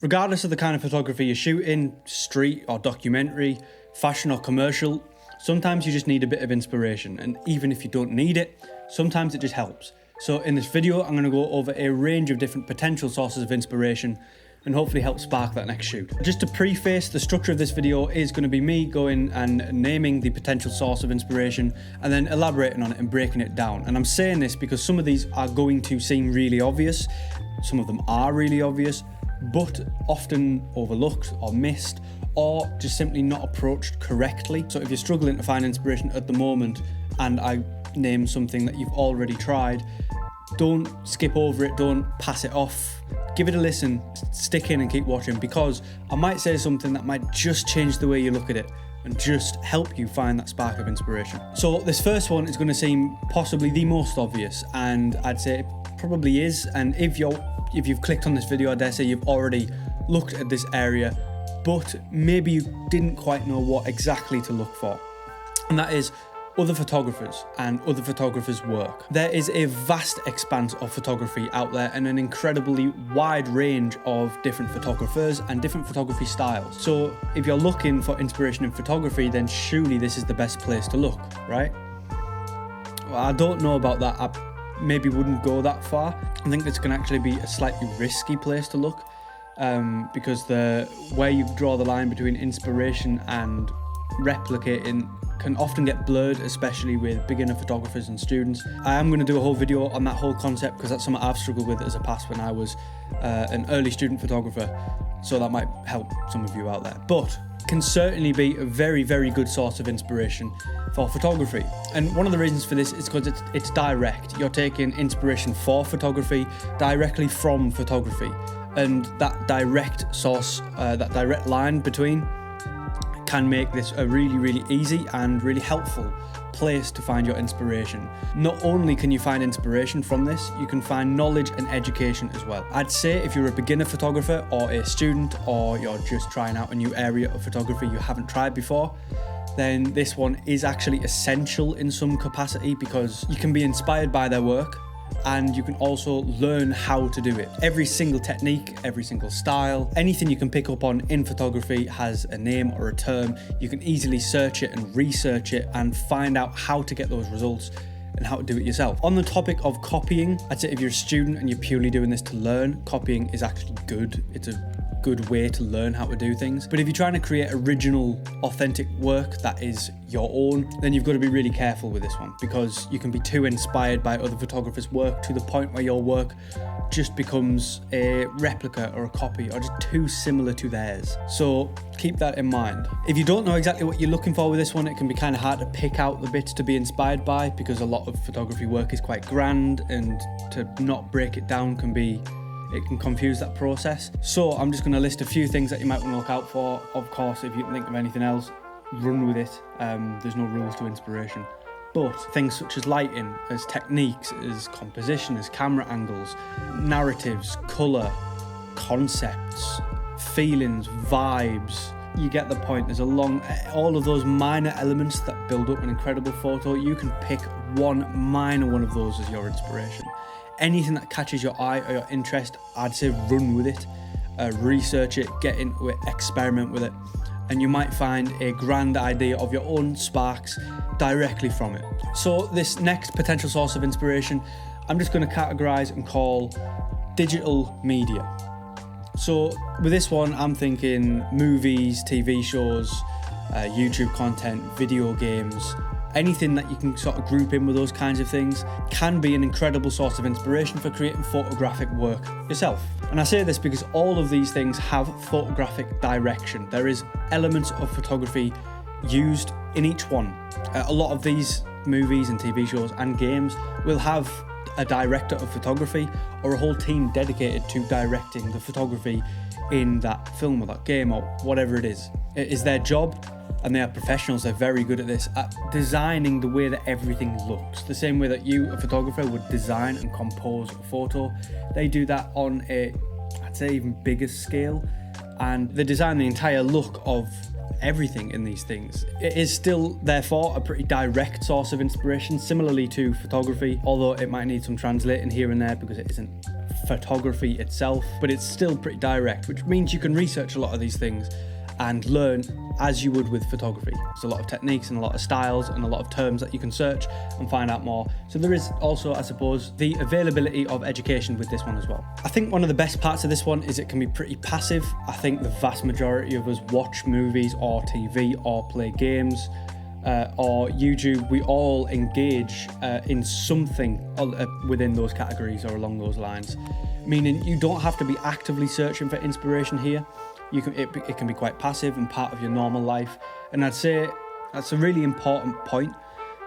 Regardless of the kind of photography you're shooting, street or documentary, fashion or commercial, sometimes you just need a bit of inspiration, and even if you don't need it, sometimes it just helps. So in this video, I'm going to go over a range of different potential sources of inspiration and hopefully help spark that next shoot. Just to preface, the structure of this video is going to be me going and naming the potential source of inspiration and then elaborating on it and breaking it down. And I'm saying this because some of these are going to seem really obvious, some of them are really obvious, but often overlooked or missed, or just simply not approached correctly. So if you're struggling to find inspiration at the moment and I name something that you've already tried, don't skip over it, don't pass it off. Give it a listen, stick in and keep watching, because I might say something that might just change the way you look at it and just help you find that spark of inspiration. So this first one is going to seem possibly the most obvious, and I'd say it probably is. And if you've clicked on this video, I dare say you've already looked at this area, but maybe you didn't quite know what exactly to look for. And that is other photographers and other photographers' work. There is a vast expanse of photography out there and an incredibly wide range of different photographers and different photography styles. So if you're looking for inspiration in photography, then surely this is the best place to look, right? Well, I don't know about that. I maybe wouldn't go that far. I think this can actually be a slightly risky place to look, because where you draw the line between inspiration and replicating can often get blurred, especially with beginner photographers and students. I am going to do a whole video on that whole concept because that's something I've struggled with as a past when I was an early student photographer, so that might help some of you out there. But can certainly be a very, very good source of inspiration for photography. And one of the reasons for this is because it's direct. You're taking inspiration for photography directly from photography, and that direct source, that direct line between, can make this a really, really easy and really helpful place to find your inspiration. Not only can you find inspiration from this, you can find knowledge and education as well. I'd say if you're a beginner photographer or a student, or you're just trying out a new area of photography you haven't tried before, then this one is actually essential in some capacity, because you can be inspired by their work and you can also learn how to do it. Every single technique, every single style, anything you can pick up on in photography has a name or a term. You can easily search it and research it and find out how to get those results and how to do it yourself. On the topic of copying, I'd say if you're a student and you're purely doing this to learn, copying is actually good. It's a good way to learn how to do things. But if you're trying to create original, authentic work that is your own, then you've got to be really careful with this one, because you can be too inspired by other photographers' work to the point where your work just becomes a replica or a copy, or just too similar to theirs. So keep that in mind. If you don't know exactly what you're looking for with this one, it can be kind of hard to pick out the bits to be inspired by, because a lot of photography work is quite grand, and to not break it down it can confuse that process. So I'm just going to list a few things that you might want to look out for. Of course, if you can think of anything else, run with it. There's no rules to inspiration. But things such as lighting, as techniques, as composition, as camera angles, narratives, colour, concepts, feelings, vibes, you get the point. There's all of those minor elements that build up an incredible photo. You can pick one minor one of those as your inspiration. Anything that catches your eye or your interest, I'd say run with it, research it, get into it, experiment with it, and you might find a grand idea of your own sparks directly from it. So this next potential source of inspiration, I'm just going to categorize and call digital media. So with this one, I'm thinking movies, TV shows, YouTube content, video games. Anything that you can sort of group in with those kinds of things can be an incredible source of inspiration for creating photographic work yourself. And I say this because all of these things have photographic direction. There is elements of photography used in each one. A lot of these movies and TV shows and games will have a director of photography or a whole team dedicated to directing the photography in that film or that game or whatever it is. It is their job, and they are professionals. They're very good at this, at designing the way that everything looks. The same way that you, a photographer, would design and compose a photo, they do that on a, I'd say, even bigger scale, and they design the entire look of everything in these things. It is still, therefore, a pretty direct source of inspiration, similarly to photography, although it might need some translating here and there because it isn't photography itself, but it's still pretty direct, which means you can research a lot of these things and learn as you would with photography. There's a lot of techniques and a lot of styles and a lot of terms that you can search and find out more. So there is also, I suppose, the availability of education with this one as well. I think one of the best parts of this one is it can be pretty passive. I think the vast majority of us watch movies or TV or play games or YouTube. We all engage in something within those categories or along those lines, meaning you don't have to be actively searching for inspiration here. It can be quite passive and part of your normal life. And I'd say that's a really important point,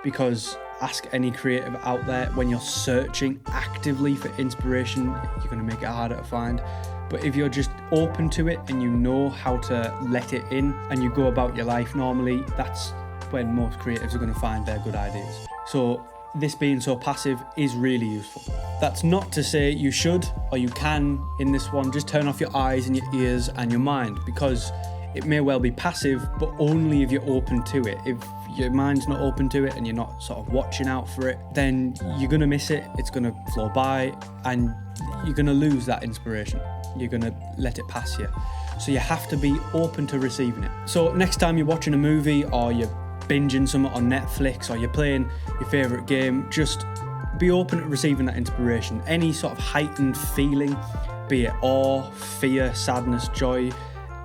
because ask any creative out there, when you're searching actively for inspiration, you're going to make it harder to find. But if you're just open to it and you know how to let it in and you go about your life normally, that's when most creatives are going to find their good ideas. So this being so passive is really useful. That's not to say you should or you can in this one just turn off your eyes and your ears and your mind, because it may well be passive, but only if you're open to it. If your mind's not open to it and you're not sort of watching out for it, then you're going to miss it, it's going to flow by, and you're going to lose that inspiration. You're going to let it pass you. So you have to be open to receiving it. So next time you're watching a movie or you're binging something on Netflix or you're playing your favourite game, just be open to receiving that inspiration. Any sort of heightened feeling, be it awe, fear, sadness, joy,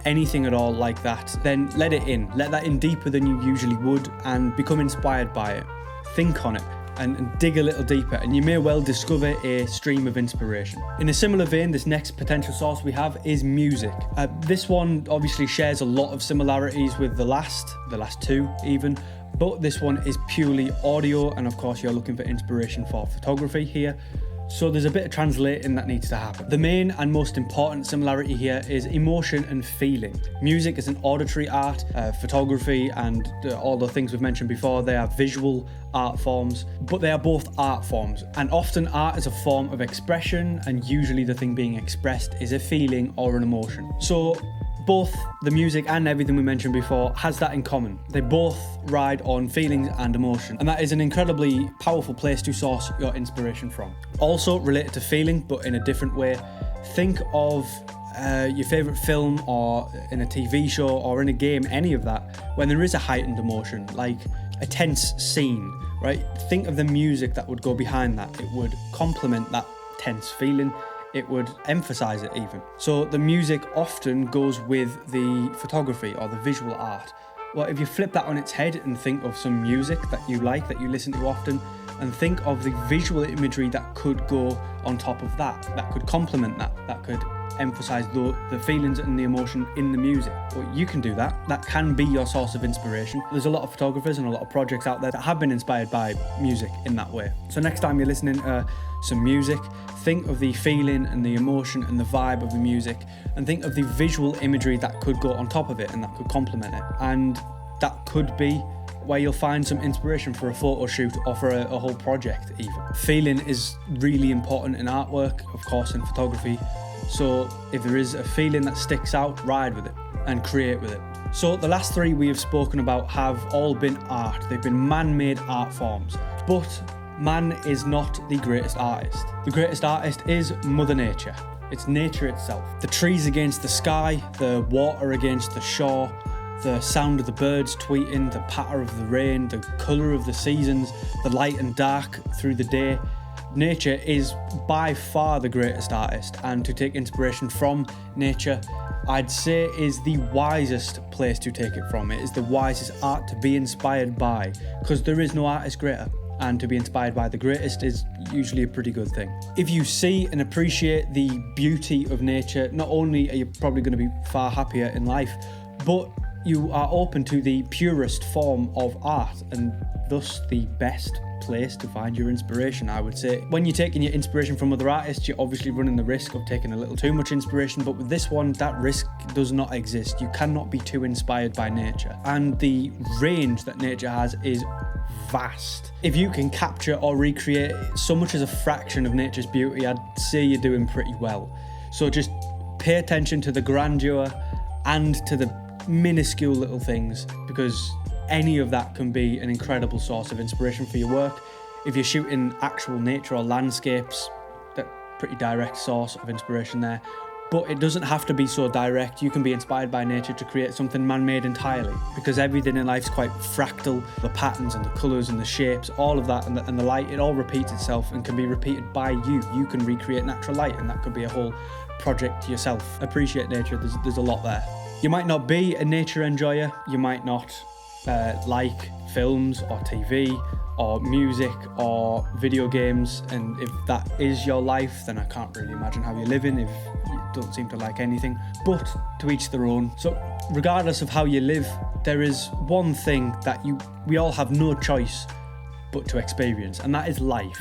anything at all like that, then let it in. Let that in deeper than you usually would and become inspired by it. Think on it and dig a little deeper, and you may well discover a stream of inspiration. In a similar vein, this next potential source we have is music. This one obviously shares a lot of similarities with the last two even, but this one is purely audio, and of course you're looking for inspiration for photography here. So there's a bit of translating that needs to happen. The main and most important similarity here is emotion and feeling. Music is an auditory art, photography and all the things we've mentioned before, they are visual art forms, but they are both art forms. And often art is a form of expression, and usually the thing being expressed is a feeling or an emotion. So both the music and everything we mentioned before has that in common. They both ride on feelings and emotion, and that is an incredibly powerful place to source your inspiration from. Also related to feeling, but in a different way, think of your favourite film or in a TV show or in a game, any of that, when there is a heightened emotion, like a tense scene, right? Think of the music that would go behind that. It would complement that tense feeling. It would emphasize it even. So the music often goes with the photography or the visual art. Well, if you flip that on its head and think of some music that you like, that you listen to often, and think of the visual imagery that could go on top of that could complement that could emphasize the feelings and the emotion in the music. Well, you can do that. That can be your source of inspiration. There's a lot of photographers and a lot of projects out there that have been inspired by music in that way. So next time you're listening to some music, think of the feeling and the emotion and the vibe of the music, and think of the visual imagery that could go on top of it and that could complement it. And that could be where you'll find some inspiration for a photo shoot or for a whole project even. Feeling is really important in artwork, of course, in photography. So if there is a feeling that sticks out, ride with it and create with it. So the last three we have spoken about have all been art. They've been man-made art forms. But man is not the greatest artist. The greatest artist is Mother Nature. It's nature itself. The trees against the sky, the water against the shore, the sound of the birds tweeting, the patter of the rain, the colour of the seasons, the light and dark through the day. Nature is by far the greatest artist, and to take inspiration from nature, I'd say is the wisest place to take it from. It is the wisest art to be inspired by, because there is no artist greater, and to be inspired by the greatest is usually a pretty good thing. If you see and appreciate the beauty of nature, not only are you probably going to be far happier in life, but you are open to the purest form of art, and thus the best place to find your inspiration, I would say. When you're taking your inspiration from other artists, you're obviously running the risk of taking a little too much inspiration, but with this one, that risk does not exist. You cannot be too inspired by nature, and the range that nature has is vast. If you can capture or recreate so much as a fraction of nature's beauty, I'd say you're doing pretty well. So just pay attention to the grandeur and to the minuscule little things, because any of that can be an incredible source of inspiration for your work. If you're shooting actual nature or landscapes, pretty direct source of inspiration there. But it doesn't have to be so direct. You can be inspired by nature to create something man-made entirely, because everything in life is quite fractal. The patterns and the colours and the shapes, all of that, and the light, it all repeats itself and can be repeated by you. You can recreate natural light, and that could be a whole project yourself. Appreciate nature, there's a lot there. You might not be a nature enjoyer, you might not like films or TV or music or video games, and if that is your life, then I can't really imagine how you're living if you don't seem to like anything. But to each their own. So regardless of how you live, there is one thing that we all have no choice but to experience, and that is life.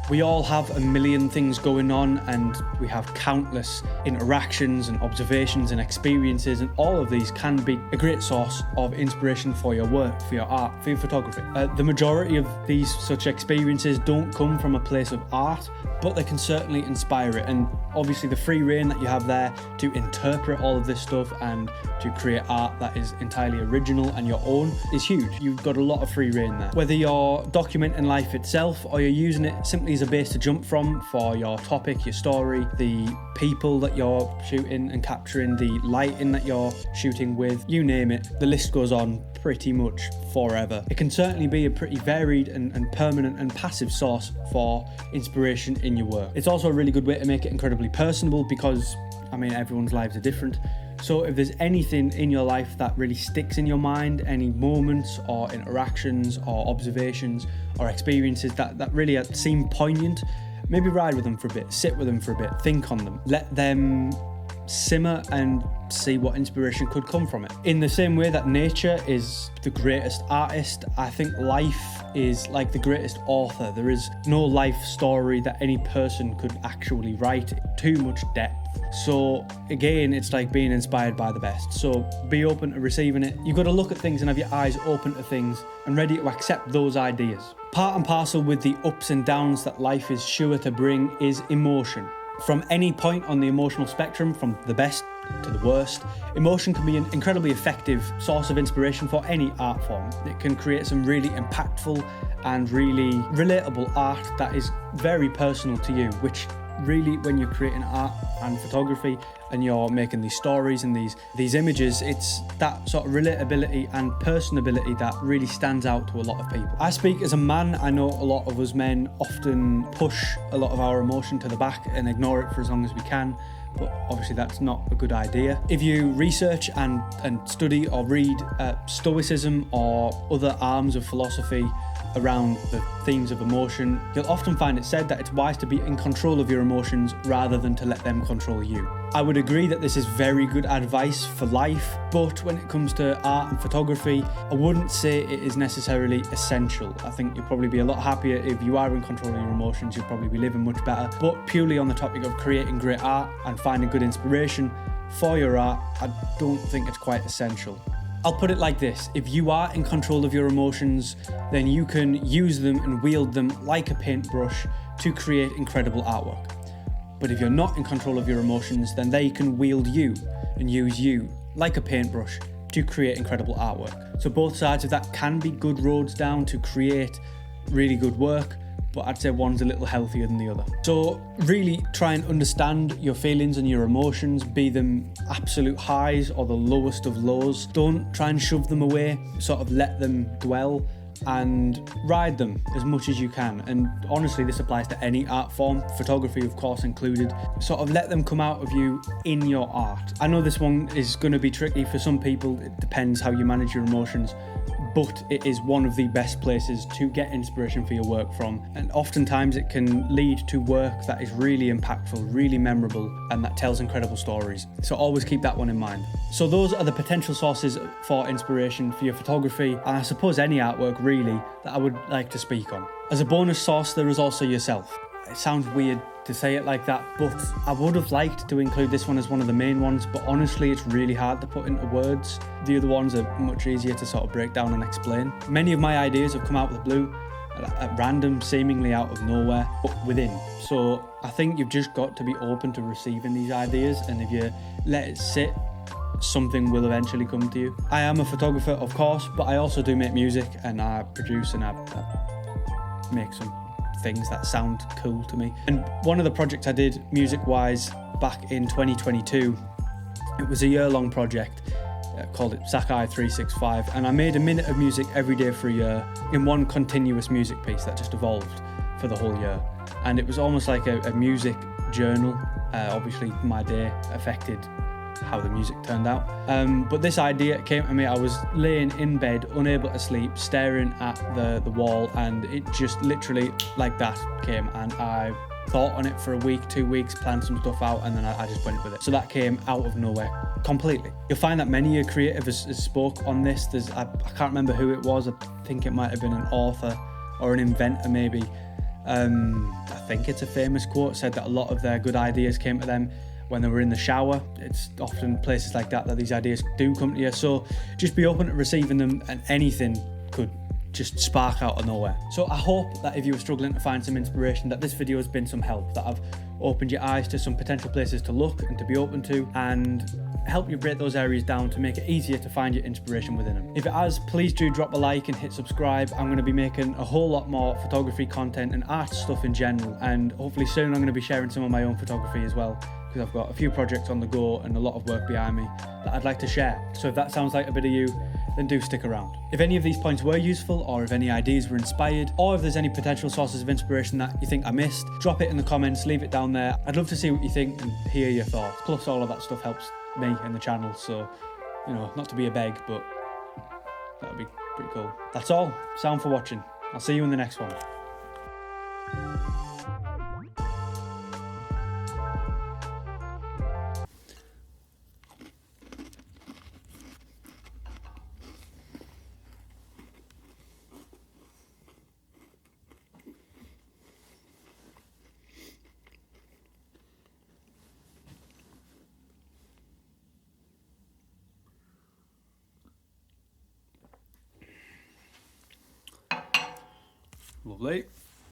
We all have a million things going on, and we have countless interactions and observations and experiences, and all of these can be a great source of inspiration for your work, for your art, for your photography. The majority of these such experiences don't come from a place of art, but they can certainly inspire it. And obviously the free reign that you have there to interpret all of this stuff and to create art that is entirely original and your own is huge. You've got a lot of free reign there. Whether you're documenting life itself or you're using it simply as a base to jump from for your topic, your story, the people that you're shooting and capturing, the lighting that you're shooting with, you name it, the list goes on pretty much forever. It can certainly be a pretty varied and permanent and passive source for inspiration in your work. It's also a really good way to make it incredibly personable because, I mean, everyone's lives are different. So if there's anything in your life that really sticks in your mind, any moments or interactions or observations or experiences that really seem poignant, maybe ride with them for a bit, sit with them for a bit, think on them, let them simmer and see what inspiration could come from it. In the same way that nature is the greatest artist, I think life is like the greatest author. There is no life story that any person could actually write, too much depth. So again, it's like being inspired by the best. So be open to receiving it. You've got to look at things and have your eyes open to things and ready to accept those ideas. Part and parcel with the ups and downs that life is sure to bring is emotion. From any point on the emotional spectrum, from the best to the worst, emotion can be an incredibly effective source of inspiration for any art form. It can create some really impactful and really relatable art that is very personal to you, which really, when you're creating art and photography and you're making these stories and these images, it's that sort of relatability and personability that really stands out to a lot of people. I speak as a man. I know a lot of us men often push a lot of our emotion to the back and ignore it for as long as we can, but obviously that's not a good idea. If you research and study or read Stoicism or other arms of philosophy around the themes of emotion, you'll often find it said that it's wise to be in control of your emotions rather than to let them control you. I would agree that this is very good advice for life, but when it comes to art and photography, I wouldn't say it is necessarily essential. I think you'll probably be a lot happier if you are in control of your emotions. You'll probably be living much better. But purely on the topic of creating great art and finding good inspiration for your art, I don't think it's quite essential. I'll put it like this: if you are in control of your emotions, then you can use them and wield them like a paintbrush to create incredible artwork. But if you're not in control of your emotions, then they can wield you and use you like a paintbrush to create incredible artwork. So both sides of that can be good roads down to create really good work, but I'd say one's a little healthier than the other. So really try and understand your feelings and your emotions, be them absolute highs or the lowest of lows. Don't try and shove them away, sort of let them dwell and ride them as much as you can. And honestly, this applies to any art form, photography of course included. Sort of let them come out of you in your art. I know this one is going to be tricky for some people. It depends how you manage your emotions, but it is one of the best places to get inspiration for your work from. And oftentimes it can lead to work that is really impactful, really memorable, and that tells incredible stories. So always keep that one in mind. So those are the potential sources for inspiration for your photography, and I suppose any artwork really, that I would like to speak on. As a bonus source, there is also yourself. It sounds weird to say it like that, but I would have liked to include this one as one of the main ones, but honestly it's really hard to put into words. The other ones are much easier to sort of break down and explain. Many of my ideas have come out of the blue, at random, seemingly out of nowhere, but within. So I think you've just got to be open to receiving these ideas, and if you let it sit, something will eventually come to you. I am a photographer, of course, but I also do make music, and I produce and I make some things that sound cool to me. And one of the projects I did music-wise back in 2022, it was a year-long project. Called it Sakai 365, and I made a minute of music every day for a year in one continuous music piece that just evolved for the whole year. And it was almost like a music journal. Obviously my day affected how the music turned out, but this idea came to me. I was laying in bed unable to sleep, staring at the wall, and it just literally like that came, and I thought on it for a week, 2 weeks, planned some stuff out, and then I just went with it. So that came out of nowhere completely. You'll find that many a creative has spoke on this. I can't remember who it was. I think it might have been an author or an inventor maybe. I think it's a famous quote, said that a lot of their good ideas came to them when they were in the shower. It's often places like that these ideas do come to you. So just be open to receiving them, and anything could just spark out of nowhere. So I hope that if you were struggling to find some inspiration, that this video has been some help, that I've opened your eyes to some potential places to look and to be open to, and help you break those areas down to make it easier to find your inspiration within them. If it has, please do drop a like and hit subscribe. I'm going to be making a whole lot more photography content and art stuff in general, and hopefully soon I'm going to be sharing some of my own photography as well, because I've got a few projects on the go and a lot of work behind me that I'd like to share. So if that sounds like a bit of you, then do stick around. If any of these points were useful, or if any ideas were inspired, or if there's any potential sources of inspiration that you think I missed, drop it in the comments, leave it down there. I'd love to see what you think and hear your thoughts. Plus all of that stuff helps me and the channel, so, you know, not to be a beg, but that would be pretty cool. That's all. Sound for watching. I'll see you in the next one. Lovely.